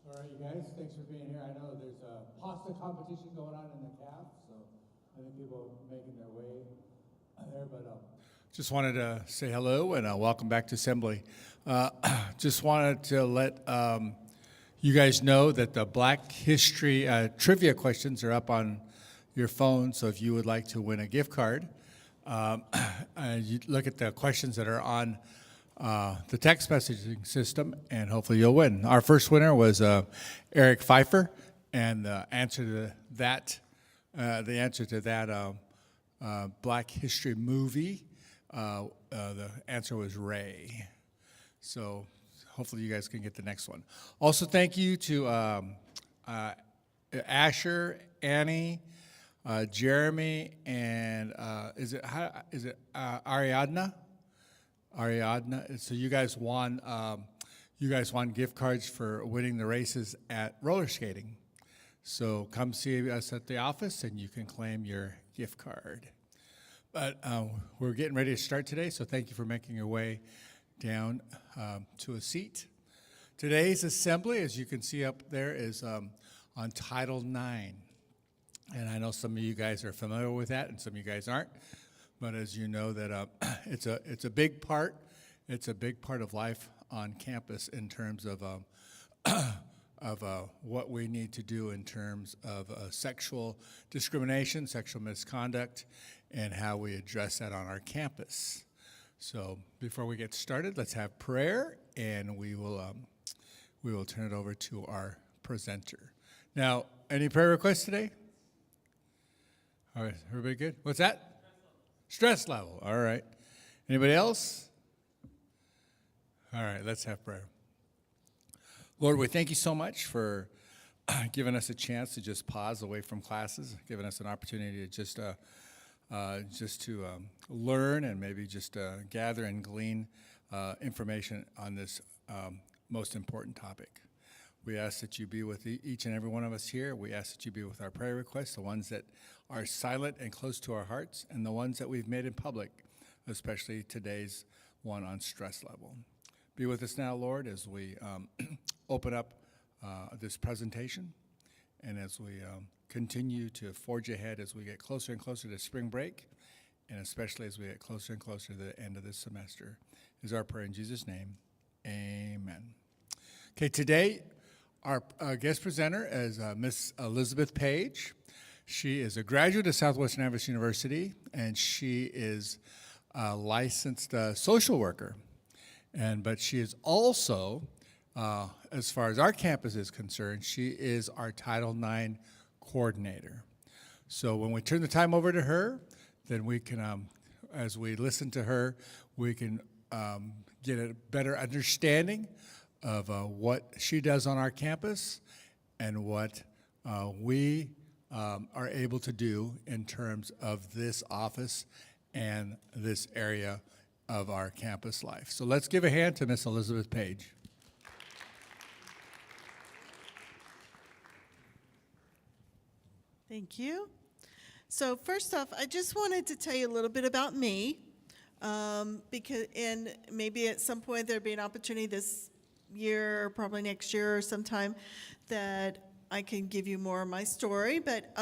All right, you guys, thanks for being here. I know there's a pasta competition going on in the caf, so I think people are making their way there, but just wanted to say hello and welcome back to Assembly. Just wanted to let you guys know that the Black History trivia questions are up on your phone, so if you would like to win a gift card, you look at the questions that are on the text messaging system, and hopefully you'll win. Our first winner was Eric Pfeiffer, and the answer to that Black History movie, the answer was Ray. So hopefully you guys can get the next one. Also, thank you to Asher, Annie, Jeremy, and is it Ariadna? Ariadna. So you guys won gift cards for winning the races at roller skating. So come see us at the office and you can claim your gift card. But we're getting ready to start today, so thank you for making your way down to a seat. Today's assembly, as you can see up there, is on Title IX. And I know some of you guys are familiar with that and some of you guys aren't. But as you know, that it's a big part. It's a big part of life on campus in terms of what we need to do in terms of sexual discrimination, sexual misconduct, and how we address that on our campus. So before we get started, let's have prayer, and we will turn it over to our presenter. Now, any prayer requests today? All right, everybody good? What's that? Stress level. All right. Anybody else? All right, let's have prayer. Lord, we thank you so much for giving us a chance to just pause away from classes, giving us an opportunity to just to learn and maybe just gather and glean information on this most important topic. We ask that you be with each and every one of us here. We ask that you be with our prayer requests, the ones that are silent and close to our hearts, and the ones that we've made in public, especially today's one on stress level. Be with us now, Lord, as we open up this presentation, and as we continue to forge ahead as we get closer and closer to spring break, and especially as we get closer and closer to the end of this semester, is our prayer in Jesus' name. Amen. Okay, today our guest presenter is Miss Elizabeth Page. She is a graduate of Southwestern Adventist University, and she is a licensed social worker. But she is also, as far as our campus is concerned, she is our Title IX coordinator. So when we turn the time over to her, then we can, as we listen to her, we can get a better understanding of what she does on our campus and what we are able to do in terms of this office and this area of our campus life. So let's give a hand to Miss Elizabeth Page. Thank you. So first off, I just wanted to tell you a little bit about me, and maybe at some point there'll be an opportunity this year, or probably next year or sometime, that I can give you more of my story. But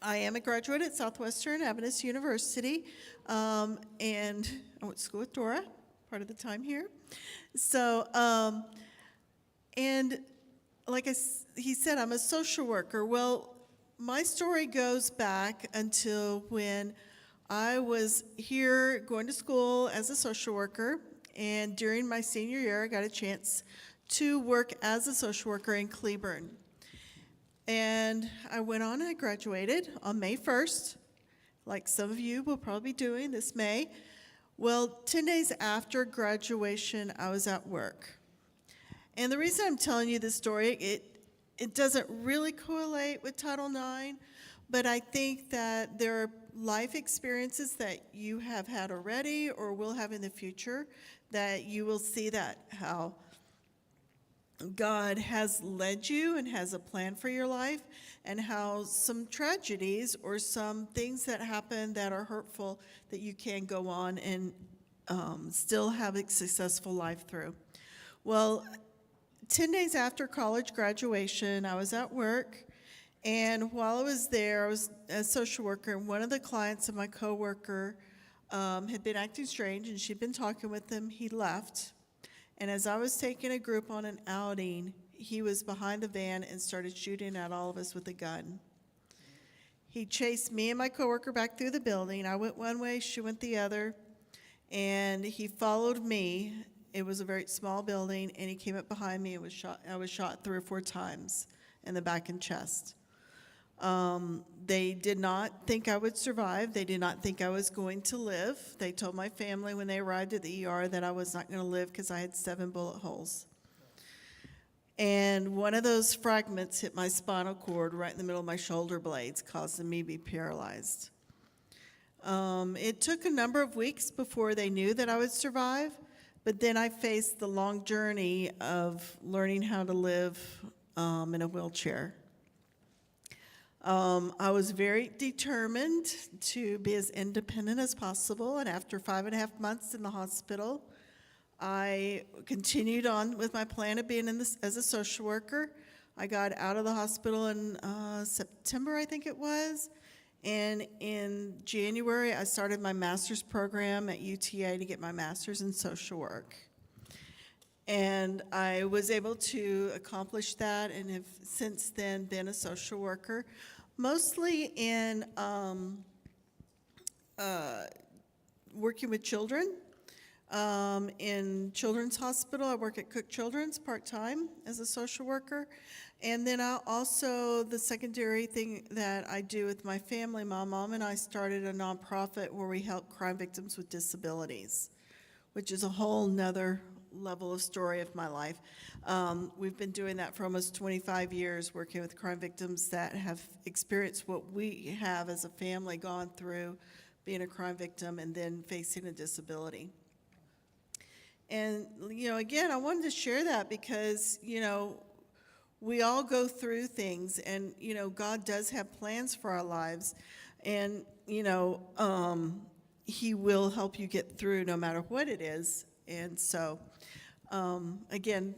I am a graduate at Southwestern Adventist University, and I went to school with Dora part of the time here. So, and like he said, I'm a social worker. Well, my story goes back until when I was here going to school as a social worker, and during my senior year, I got a chance to work as a social worker in Cleburne. And I went on and I graduated on May 1st, like some of you will probably be doing this May. Well, 10 days after graduation, I was at work. And the reason I'm telling you this story, it doesn't really correlate with Title IX, but I think that there are life experiences that you have had already or will have in the future that you will see that how God has led you and has a plan for your life, and how some tragedies or some things that happen that are hurtful that you can go on and still have a successful life through. Well, 10 days after college graduation, I was at work, and while I was there, I was a social worker, and one of the clients of my coworker had been acting strange, and she'd been talking with him. He left, and as I was taking a group on an outing, he was behind the van and started shooting at all of us with a gun. He chased me and my coworker back through the building. I went one way, she went the other, and he followed me. It was a very small building, and he came up behind me and was shot. I was shot 3 or 4 times in the back and chest. They did not think I would survive. They did not think I was going to live. They told my family when they arrived at the ER that I was not going to live because I had 7 bullet holes. And one of those fragments hit my spinal cord right in the middle of my shoulder blades, causing me to be paralyzed. It took a number of weeks before they knew that I would survive, but then I faced the long journey of learning how to live in a wheelchair. I was very determined to be as independent as possible, and after 5.5 months in the hospital, I continued on with my plan of being as a social worker. I got out of the hospital in September, I think it was, and in January, I started my master's program at UTA to get my master's in social work. And I was able to accomplish that and have since then been a social worker, mostly in working with children. In Children's Hospital, I work at Cook Children's part-time as a social worker. And then the secondary thing that I do with my family, my mom and I started a nonprofit where we help crime victims with disabilities, which is a whole nother level of story of my life. We've been doing that for almost 25 years, working with crime victims that have experienced what we have as a family gone through being a crime victim and then facing a disability. And, again, I wanted to share that because, we all go through things and, God does have plans for our lives. And, He will help you get through no matter what it is. And so, again,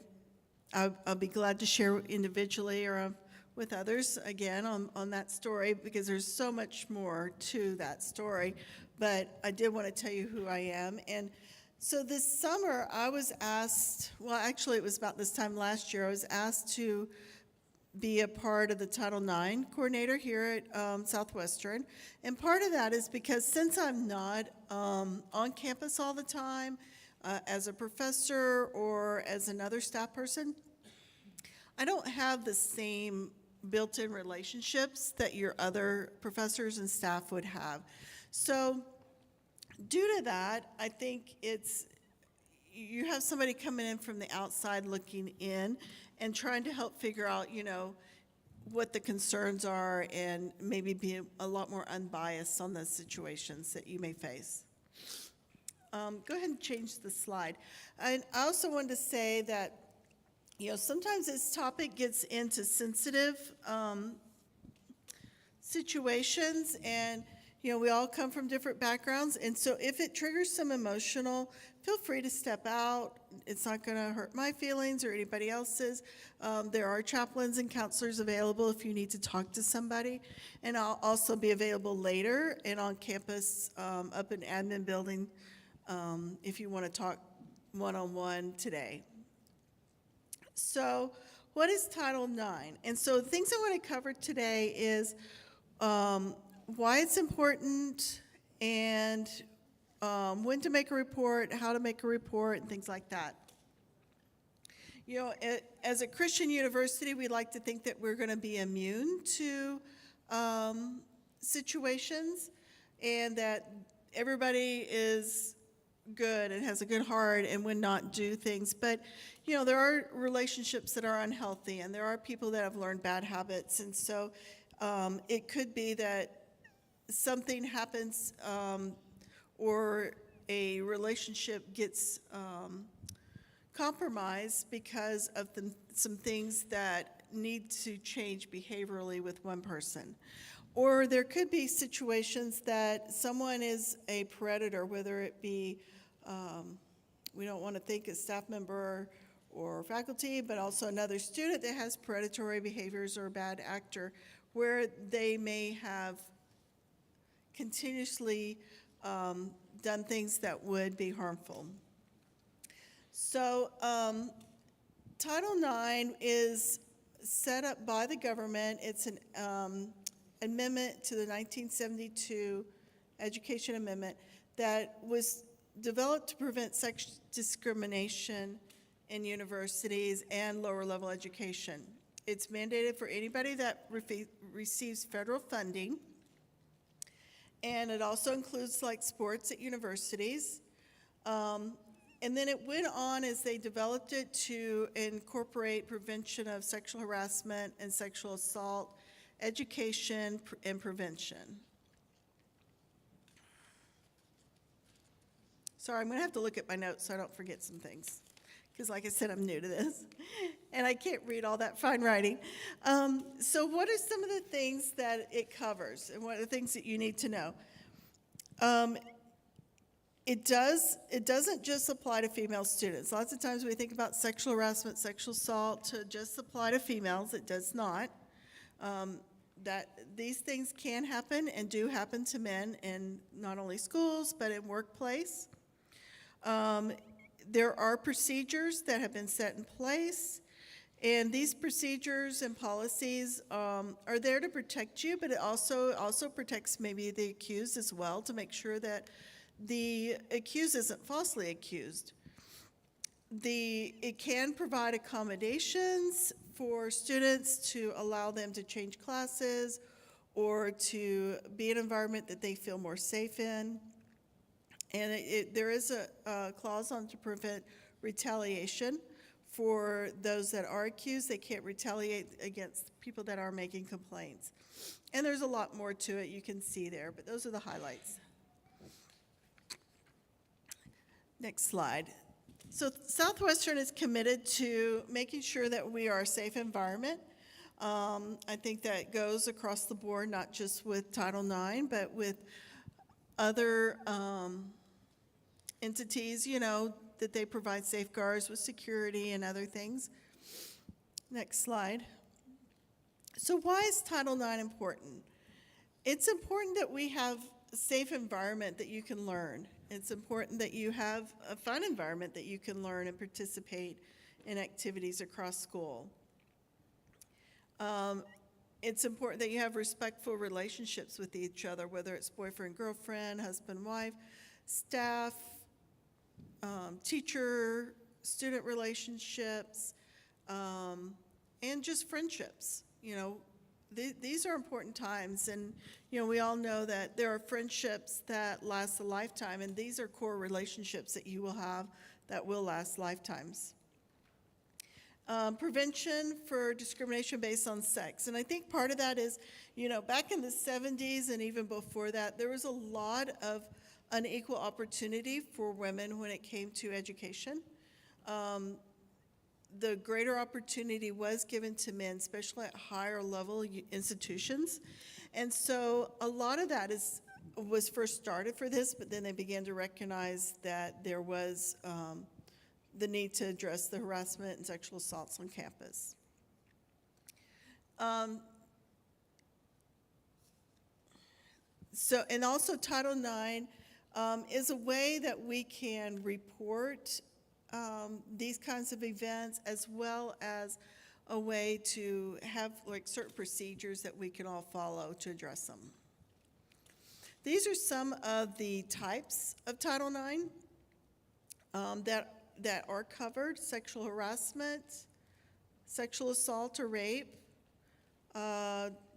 I'll be glad to share individually or with others, again, on that story because there's so much more to that story. But I did want to tell you who I am. And so this summer, I was asked, well, actually, it was about this time last year, I was asked to be a part of the Title IX coordinator here at Southwestern. And part of that is because since I'm not on campus all the time, as a professor or as another staff person, I don't have the same built-in relationships that your other professors and staff would have. So due to that, I think you have somebody coming in from the outside looking in and trying to help figure out, what the concerns are and maybe be a lot more unbiased on the situations that you may face. Go ahead and change the slide. And I also wanted to say that, sometimes this topic gets into sensitive situations and we all come from different backgrounds, and so if it triggers some emotional, feel free to step out. It's not going to hurt my feelings or anybody else's. There are chaplains and counselors available if you need to talk to somebody, and I'll also be available later and on campus up in admin building if you want to talk one-on-one today. So what is Title IX? And so the things I want to cover today is why it's important and when to make a report, how to make a report, and things like that. As a Christian university, we like to think that we're going to be immune to situations and that everybody is good and has a good heart and would not do things. But, there are relationships that are unhealthy and there are people that have learned bad habits. And so it could be that something happens or a relationship gets compromised because of some things that need to change behaviorally with one person. Or there could be situations that someone is a predator, whether it be, we don't want to think a staff member or faculty, but also another student that has predatory behaviors or a bad actor, where they may have continuously done things that would be harmful. So Title IX is set up by the government. It's an amendment to the 1972 Education Amendment that was developed to prevent sex discrimination in universities and lower level education. It's mandated for anybody that receives federal funding, and it also includes like sports at universities. And then it went on as they developed it to incorporate prevention of sexual harassment and sexual assault, education, and prevention. Sorry, I'm going to have to look at my notes so I don't forget some things, because like I said, I'm new to this, and I can't read all that fine writing. So what are some of the things that it covers, and what are the things that you need to know? It doesn't just apply to female students. Lots of times we think about sexual harassment, sexual assault to just apply to females. It does not. That these things can happen and do happen to men in not only schools, but in workplace. There are procedures that have been set in place, and these procedures and policies are there to protect you, but it also protects maybe the accused as well, to make sure that the accused isn't falsely accused. It can provide accommodations for students to allow them to change classes or to be in an environment that they feel more safe in. And there is a clause on to prevent retaliation for those that are accused. They can't retaliate against people that are making complaints. And there's a lot more to it you can see there, but those are the highlights. Next slide. So Southwestern is committed to making sure that we are a safe environment. I think that goes across the board, not just with Title IX, but with other entities, that they provide safeguards with security and other things. Next slide. So why is Title IX important? It's important that we have a safe environment that you can learn. It's important that you have a fun environment that you can learn and participate in activities across school. It's important that you have respectful relationships with each other, whether it's boyfriend, girlfriend, husband, wife, staff, teacher, student relationships, and just friendships. These are important times, and we all know that there are friendships that last a lifetime, and these are core relationships that you will have that will last lifetimes. Prevention for discrimination based on sex, and I think part of that is, back in the 70s and even before that, there was a lot of unequal opportunity for women when it came to education. The greater opportunity was given to men, especially at higher level institutions. And so a lot of that was first started for this, but then they began to recognize that there was the need to address the harassment and sexual assaults on campus. And also Title IX is a way that we can report these kinds of events, as well as a way to have certain procedures that we can all follow to address them. These are some of the types of Title IX that are covered: sexual harassment, sexual assault or rape,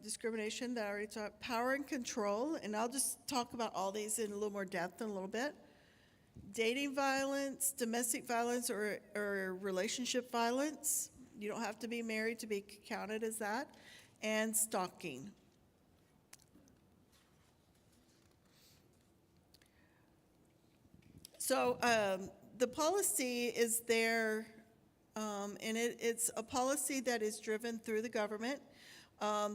discrimination that I already talked, power and control, and I'll just talk about all these in a little more depth in a little bit. Dating violence, domestic violence, or relationship violence. You don't have to be married to be counted as that. And stalking. So the policy is there, and it's a policy that is driven through the government.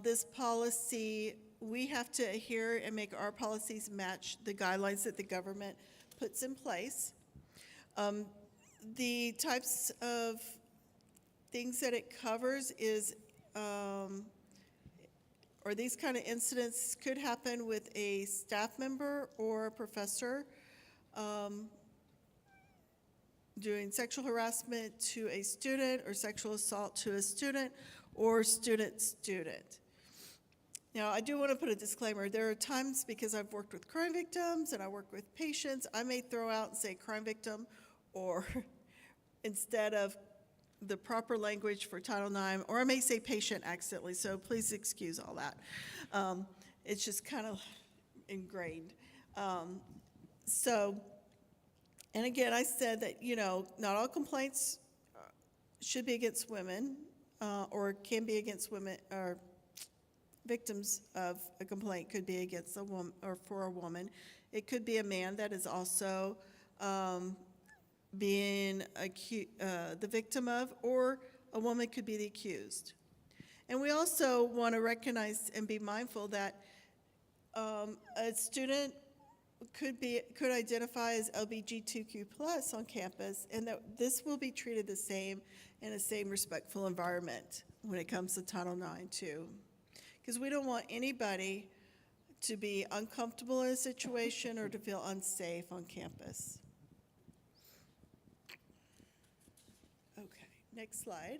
This policy, we have to adhere and make our policies match the guidelines that the government puts in place. The types of things that it covers is, or these kind of incidents could happen with a staff member or a professor doing sexual harassment to a student or sexual assault to a student or student-student. Now, I do want to put a disclaimer. There are times, because I've worked with crime victims and I work with patients, I may throw out and say crime victim or instead of the proper language for Title IX, or I may say patient accidentally, so please excuse all that. It's just kind of ingrained. And again, I said that, not all complaints should be against women or can be against women, or victims of a complaint could be against a woman or for a woman. It could be a man that is also being the victim of, or a woman could be the accused. And we also want to recognize and be mindful that a student could identify as LGBTQ+ on campus, and that this will be treated the same in a same respectful environment when it comes to Title IX too. Because we don't want anybody to be uncomfortable in a situation or to feel unsafe on campus. Okay, next slide.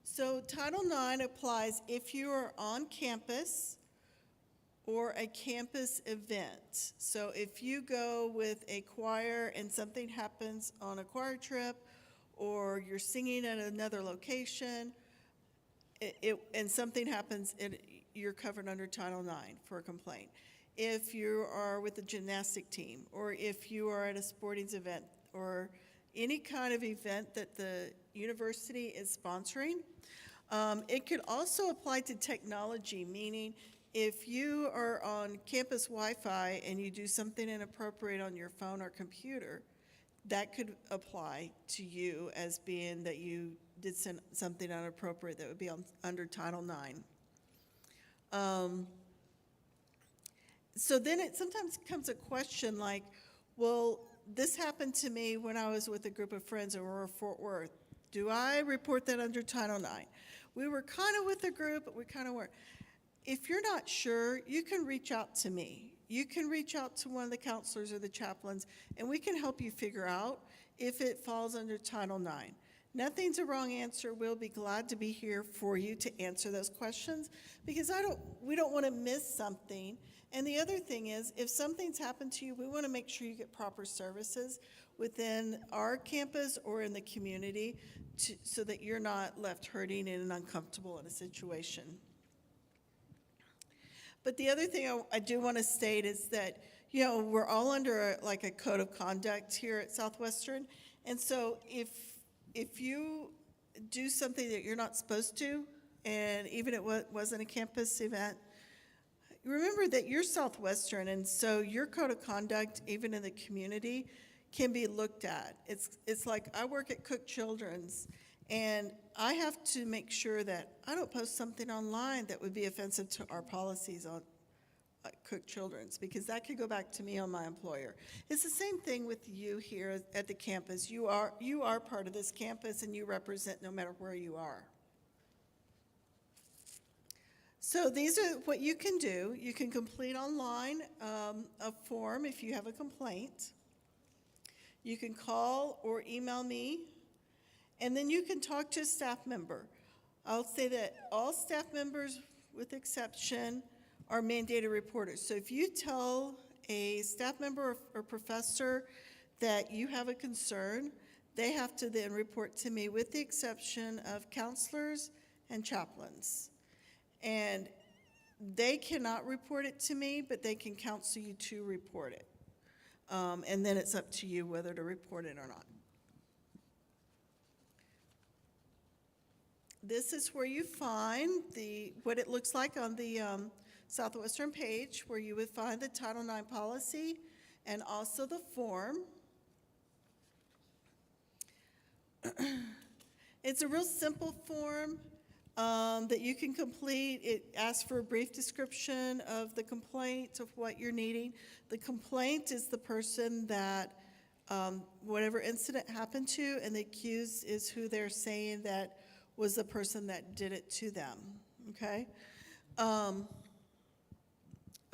So Title IX applies if you are on campus or a campus event. So if you go with a choir and something happens on a choir trip, or you're singing at another location, and something happens, you're covered under Title IX for a complaint. If you are with a gymnastic team, or if you are at a sporting event, or any kind of event that the university is sponsoring. It could also apply to technology, meaning if you are on campus Wi-Fi and you do something inappropriate on your phone or computer, that could apply to you as being that you did something inappropriate that would be under Title IX. So then it sometimes comes a question like, well, this happened to me when I was with a group of friends and we were in Fort Worth. Do I report that under Title IX? We were kind of with the group, but we kind of weren't. If you're not sure, you can reach out to me. You can reach out to one of the counselors or the chaplains, and we can help you figure out if it falls under Title IX. Nothing's a wrong answer. We'll be glad to be here for you to answer those questions, because we don't want to miss something. And the other thing is, if something's happened to you, we want to make sure you get proper services within our campus or in the community so that you're not left hurting and uncomfortable in a situation. But the other thing I do want to state is that, we're all under a code of conduct here at Southwestern. And so if you do something that you're not supposed to, and even it wasn't a campus event, remember that you're Southwestern, and so your code of conduct, even in the community, can be looked at. It's like I work at Cook Children's, and I have to make sure that I don't post something online that would be offensive to our policies on Cook Children's, because that could go back to me on my employer. It's the same thing with you here at the campus. You are part of this campus, and you represent no matter where you are. So these are what you can do. You can complete online a form if you have a complaint. You can call or email me, and then you can talk to a staff member. I'll say that all staff members, with exception, are mandated reporters. So if you tell a staff member or professor that you have a concern, they have to then report to me, with the exception of counselors and chaplains. And they cannot report it to me, but they can counsel you to report it. And then it's up to you whether to report it or not. This is where you find what it looks like on the Southwestern page, where you would find the Title IX policy and also the form. It's a real simple form that you can complete. It asks for a brief description of the complaint, of what you're needing. The complaint is the person that whatever incident happened to, and the accused is who they're saying that was the person that did it to them, okay? I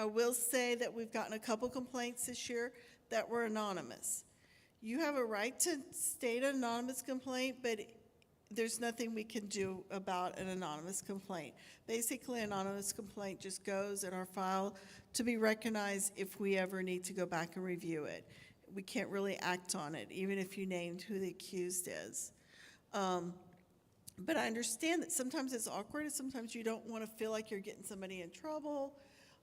will say that we've gotten a couple complaints this year that were anonymous. You have a right to state an anonymous complaint, but there's nothing we can do about an anonymous complaint. Basically, an anonymous complaint just goes in our file to be recognized if we ever need to go back and review it. We can't really act on it, even if you named who the accused is. But I understand that sometimes it's awkward, and sometimes you don't want to feel like you're getting somebody in trouble.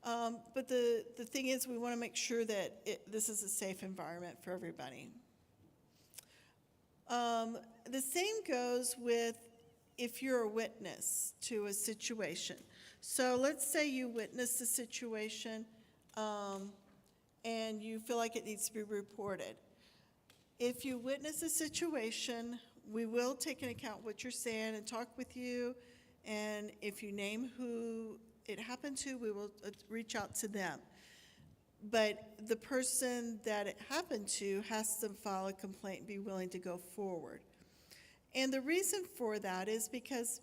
But the thing is, we want to make sure that this is a safe environment for everybody. The same goes with if you're a witness to a situation. So let's say you witnessed a situation and you feel like it needs to be reported. If you witness a situation, we will take into account what you're saying and talk with you. And if you name who it happened to, we will reach out to them. But the person that it happened to has to file a complaint and be willing to go forward. And the reason for that is because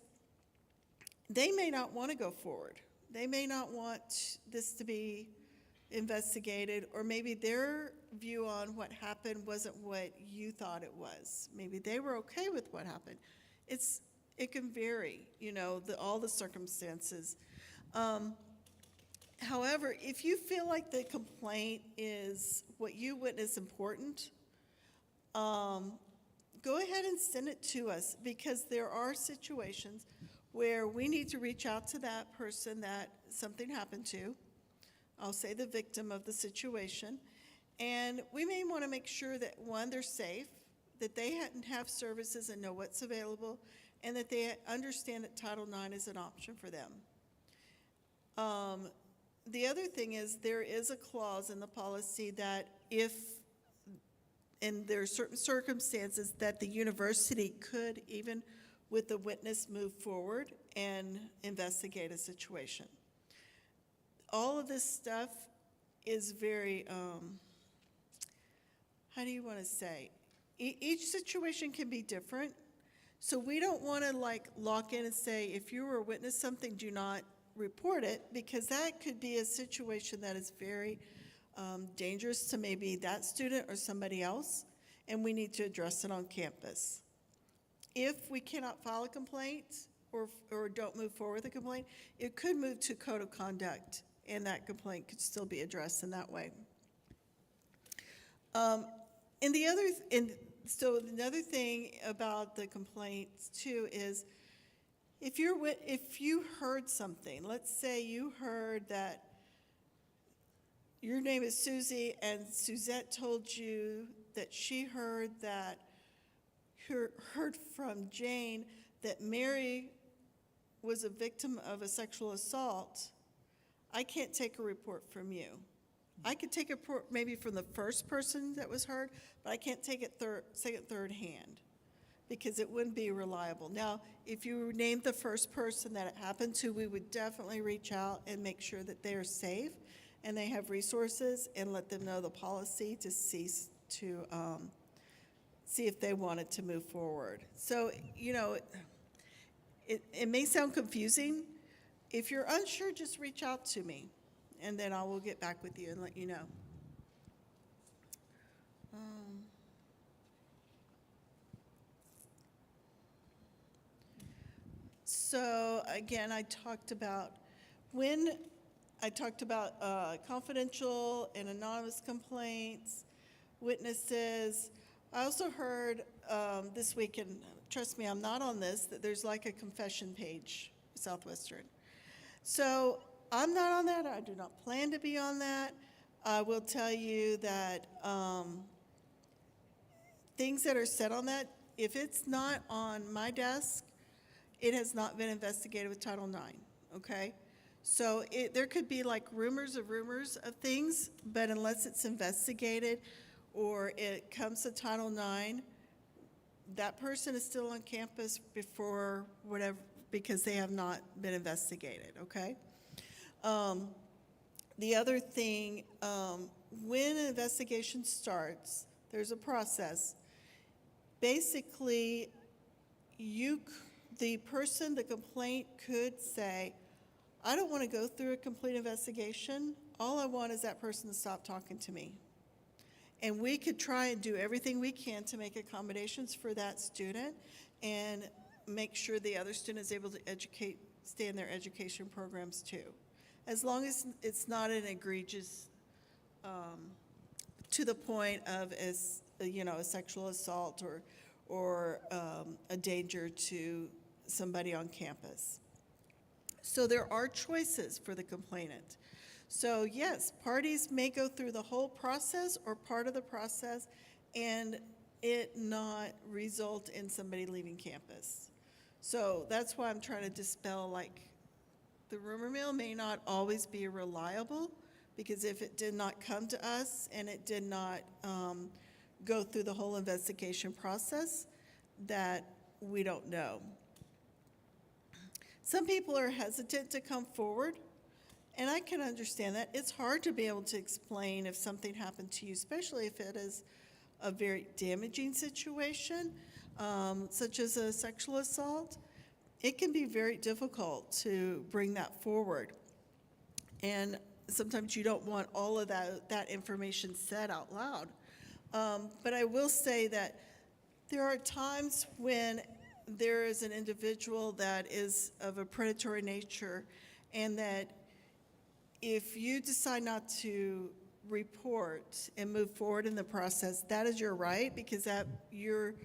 they may not want to go forward. They may not want this to be investigated, or maybe their view on what happened wasn't what you thought it was. Maybe they were okay with what happened. It can vary, all the circumstances. However, if you feel like the complaint is what you witness important, go ahead and send it to us, because there are situations where we need to reach out to that person that something happened to. I'll say the victim of the situation. And we may want to make sure that, one, they're safe, that they have services and know what's available, and that they understand that Title IX is an option for them. The other thing is, there is a clause in the policy that and there are certain circumstances that the university could, even with the witness, move forward and investigate a situation. All of this stuff is very, how do you want to say? Each situation can be different. So we don't want to lock in and say, if you were a witness something, do not report it, because that could be a situation that is very dangerous to maybe that student or somebody else, and we need to address it on campus. If we cannot file a complaint or don't move forward with a complaint, it could move to code of conduct, and that complaint could still be addressed in that way. So another thing about the complaints too is, if you heard something, let's say you heard that your name is Susie, and Suzette told you that she heard from Jane that Mary was a victim of a sexual assault. I can't take a report from you. I could take a report maybe from the first person that was heard, but I can't take it third hand, because it wouldn't be reliable. Now, if you named the first person that it happened to, we would definitely reach out and make sure that they are safe and they have resources, and let them know the policy to see if they wanted to move forward. So, it may sound confusing. If you're unsure, just reach out to me, and then I will get back with you and let you know. So again, I talked about confidential and anonymous complaints, witnesses. I also heard this week, and trust me, I'm not on this, that there's like a confession page, Southwestern. So I'm not on that. I do not plan to be on that. I will tell you that things that are said on that, if it's not on my desk, it has not been investigated with Title IX, okay? So there could be rumors of things, but unless it's investigated or it comes to Title IX, that person is still on campus before whatever, because they have not been investigated, okay? The other thing, when an investigation starts, There's a process. Basically, the complaint could say, I don't want to go through a complete investigation. All I want is that person to stop talking to me. And we could try and do everything we can to make accommodations for that student and make sure the other student is able to stay in their education programs too. As long as it's not an egregious, to the point of a sexual assault or a danger to somebody on campus. So there are choices for the complainant. So yes, parties may go through the whole process or part of the process and it not result in somebody leaving campus. So that's why I'm trying to dispel, like, the rumor mill may not always be reliable, because if it did not come to us and it did not go through the whole investigation process, that we don't know. Some people are hesitant to come forward, and I can understand that. It's hard to be able to explain if something happened to you, especially if it is a very damaging situation, such as a sexual assault. It can be very difficult to bring that forward. And sometimes you don't want all of that information said out loud. But I will say that there are times when there is an individual that is of a predatory nature, and that if you decide not to report and move forward in the process, that is your right, because that you're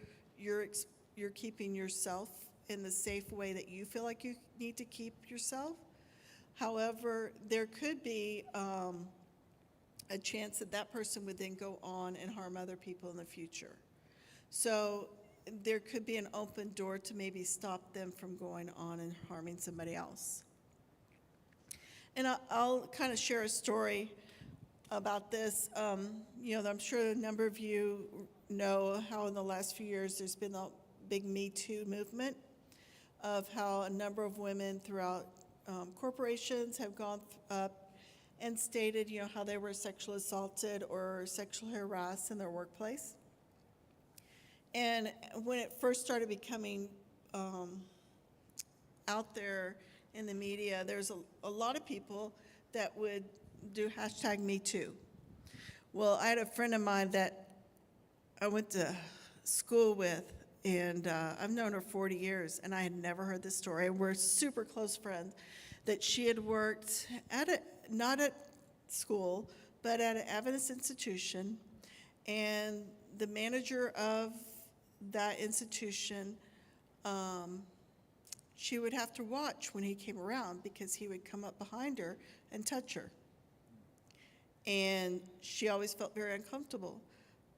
keeping yourself in the safe way that you feel like you need to keep yourself. However, there could be a chance that that person would then go on and harm other people in the future. So there could be an open door to maybe stop them from going on and harming somebody else. And I'll kind of share a story about this. I'm sure a number of you know how in the last few years there's been a big Me Too movement of how a number of women throughout corporations have gone up and stated, how they were sexually assaulted or sexually harassed in their workplace. And when it first started becoming out there in the media, there's a lot of people that would do #MeToo. Well, I had a friend of mine that I went to school with, and I've known her 40 years, and I had never heard this story. We're super close friends, that she had worked not at school, but at an Adventist institution, and the manager of that institution, she would have to watch when he came around, because he would come up behind her and touch her. And she always felt very uncomfortable.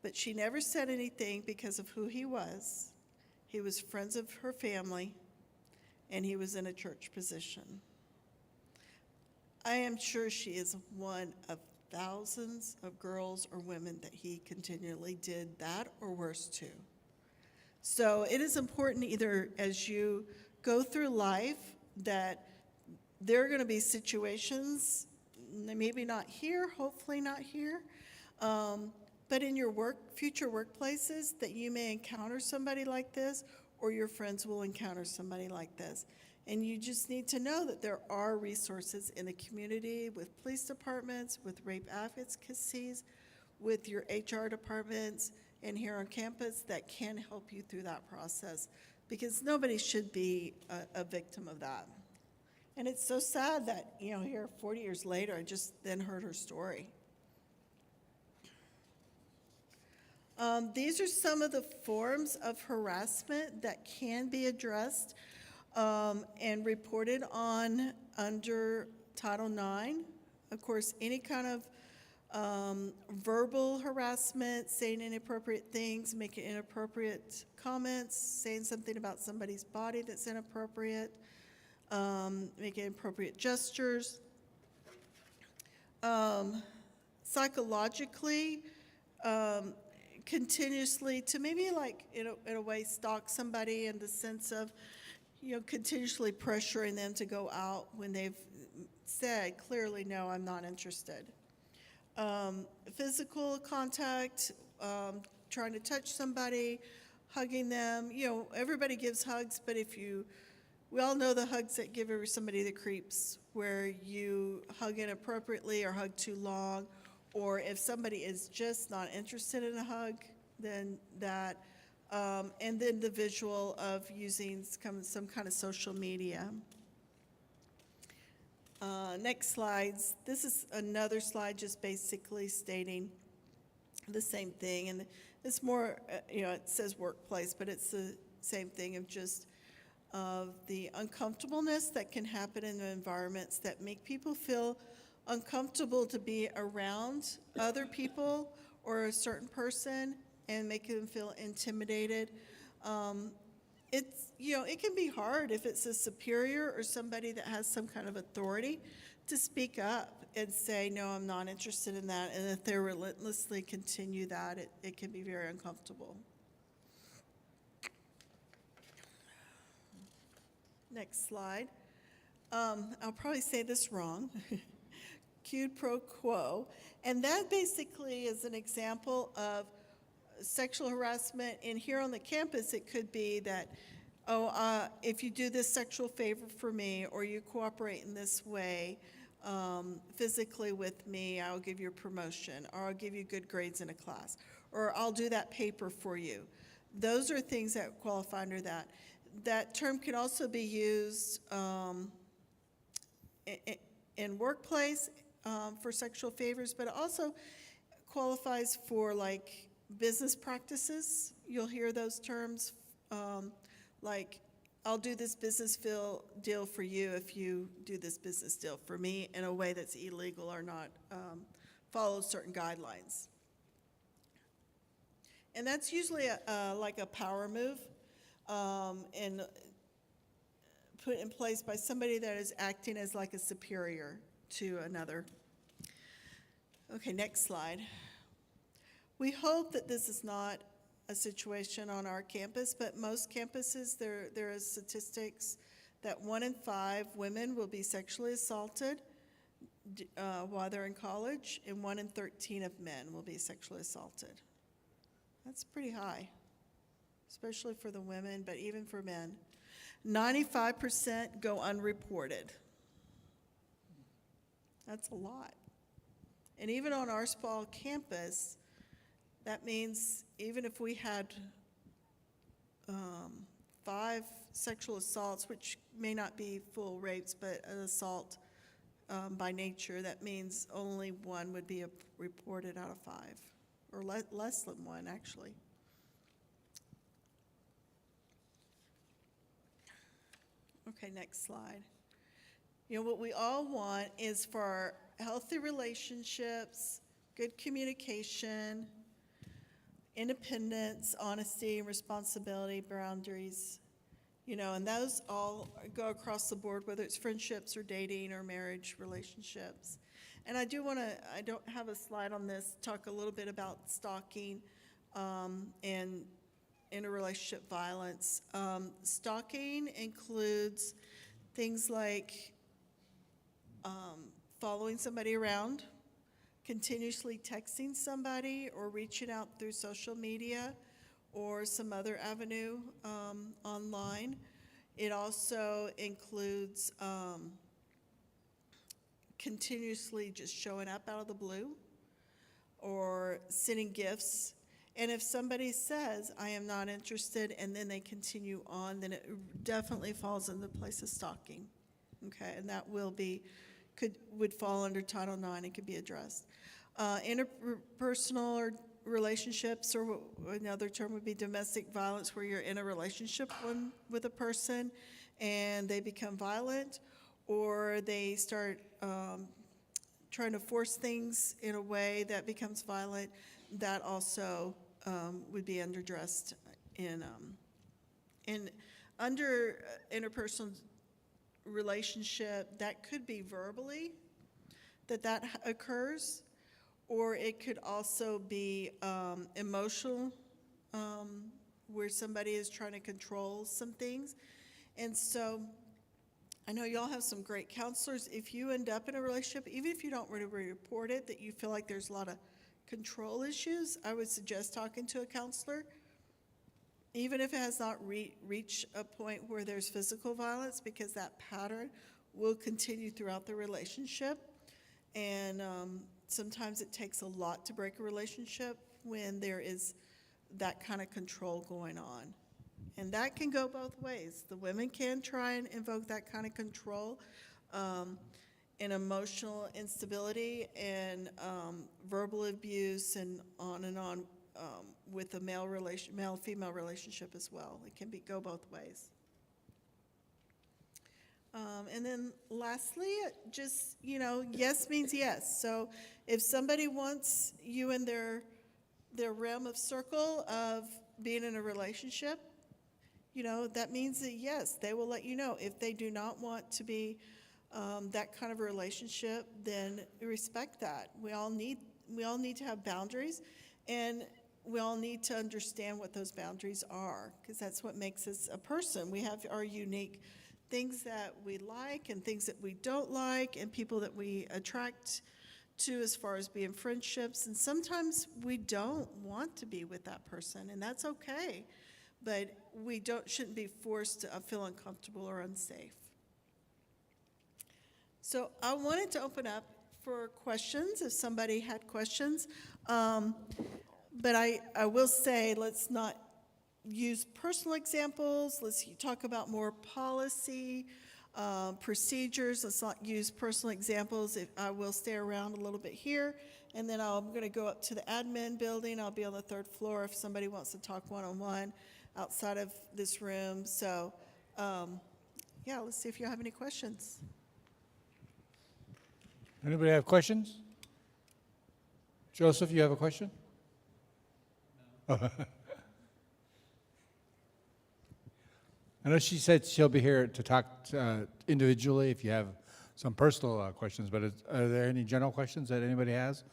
But she never said anything because of who he was. He was friends of her family, and he was in a church position. I am sure she is one of thousands of girls or women that he continually did that or worse to. So it is important, either as you go through life, that there are going to be situations, maybe not here, hopefully not here, but in your future workplaces, that you may encounter somebody like this, or your friends will encounter somebody like this. And you just need to know that there are resources in the community, with police departments, with rape advocacies, with your HR departments, and here on campus, that can help you through that process, because nobody should be a victim of that. And it's so sad that, here 40 years later, I just then heard her story. These are some of the forms of harassment that can be addressed and reported on under Title IX. Of course, any kind of verbal harassment, saying inappropriate things, making inappropriate comments, saying something about somebody's body that's inappropriate, making inappropriate gestures. Psychologically, continuously to maybe in a way stalk somebody, in the sense of, continuously pressuring them to go out when they've said clearly, no, I'm not interested. Physical contact, trying to touch somebody, hugging them. You know, everybody gives hugs, but we all know the hugs that give somebody the creeps, where you hug inappropriately or hug too long, or if somebody is just not interested in a hug, then that, and then the visual of using some kind of social media. Next slides. This is another slide just basically stating the same thing, and it's more, it says workplace, but it's the same thing of just of the uncomfortableness that can happen in the environments that make people feel uncomfortable to be around other people or a certain person and make them feel intimidated. It can be hard if it's a superior or somebody that has some kind of authority to speak up and say, no, I'm not interested in that. And if they relentlessly continue that, it can be very uncomfortable. Next slide. I'll probably say this wrong. Quid pro quo. And that basically is an example of sexual harassment. And here on the campus, it could be that, if you do this sexual favor for me, or you cooperate in this way physically with me, I'll give you a promotion, or I'll give you good grades in a class, or I'll do that paper for you. Those are things that qualify under that. That term can also be used in workplace for sexual favors, but it also qualifies for like business practices. You'll hear those terms like, I'll do this business deal for you if you do this business deal for me in a way that's illegal or not follows certain guidelines. And that's usually like a power move and put in place by somebody that is acting as like a superior to another. Okay, next slide. We hope that this is not a situation on our campus, but most campuses, there is statistics that 1 in 5 women will be sexually assaulted while they're in college, and 1 in 13 of men will be sexually assaulted. That's pretty high, especially for the women, but even for men. 95% go unreported. That's a lot. And even on our SWAU campus, that means even if we had 5 sexual assaults, which may not be full rapes, but an assault by nature, that means only 1 would be reported out of 5, or less than 1, actually. Okay, next slide. What we all want is for healthy relationships, good communication, independence, honesty, responsibility, boundaries, and those all go across the board, whether it's friendships or dating or marriage relationships. And I don't have a slide on this, talk a little bit about stalking and interrelationship violence. Stalking includes things like following somebody around, continuously texting somebody, or reaching out through social media or some other avenue online. It also includes continuously just showing up out of the blue or sending gifts. And if somebody says, I am not interested, and then they continue on, then it definitely falls in the place of stalking. Okay, and that would fall under Title IX and could be addressed. Interpersonal or relationships, or another term would be domestic violence, where you're in a relationship with a person and they become violent, or they start trying to force things in a way that becomes violent. That also would be addressed in under interpersonal relationship. That could be verbally that occurs, or it could also be emotional, where somebody is trying to control some things. And so I know y'all have some great counselors. If you end up in a relationship, even if you don't really report it, that you feel like there's a lot of control issues, I would suggest talking to a counselor, even if it has not reached a point where there's physical violence, because that pattern will continue throughout the relationship. And sometimes it takes a lot to break a relationship when there is that kind of control going on. And that can go both ways. The women can try and invoke that kind of control and emotional instability and verbal abuse and on with a male-female relationship as well. It can go both ways. And then lastly, just, yes means yes. So if somebody wants you in their realm of circle of being in a relationship, that means that yes, they will let you know. If they do not want to be that kind of a relationship, then respect that. We all need to have boundaries, and we all need to understand what those boundaries are, because that's what makes us a person. We have our unique things that we like and things that we don't like, and people that we attract to as far as being friendships. And sometimes we don't want to be with that person, and that's okay. But we shouldn't be forced to feel uncomfortable or unsafe. So I wanted to open up for questions if somebody had questions. But I will say, let's not use personal examples. Let's talk about more policy, procedures. Let's not use personal examples. I will stay around a little bit here, and then I'm going to go up to the admin building. I'll be on the 3rd floor if somebody wants to talk one-on-one outside of this room. So, let's see if you have any questions. Anybody have questions? Joseph, you have a question? No. I know she said she'll be here to talk individually if you have some personal questions, but are there any general questions that anybody has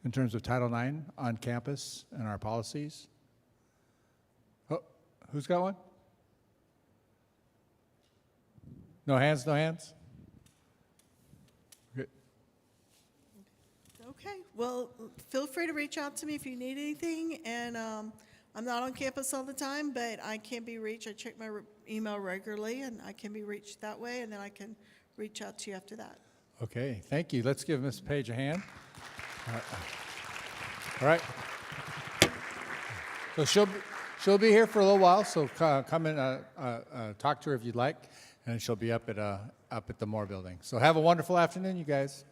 in terms of Title IX on campus and our policies? Oh, who's got one? No hands, no hands? Okay. Okay, well, feel free to reach out to me if you need anything, and I'm not on campus all the time, but I can be reached. I check my email regularly, and I can be reached that way, and then I can reach out to you after that. Okay, thank you. Let's give Ms. Page a hand. All right. So she'll be here for a little while, so come and talk to her if you'd like, and she'll be up at the Moore building. So have a wonderful afternoon, you guys.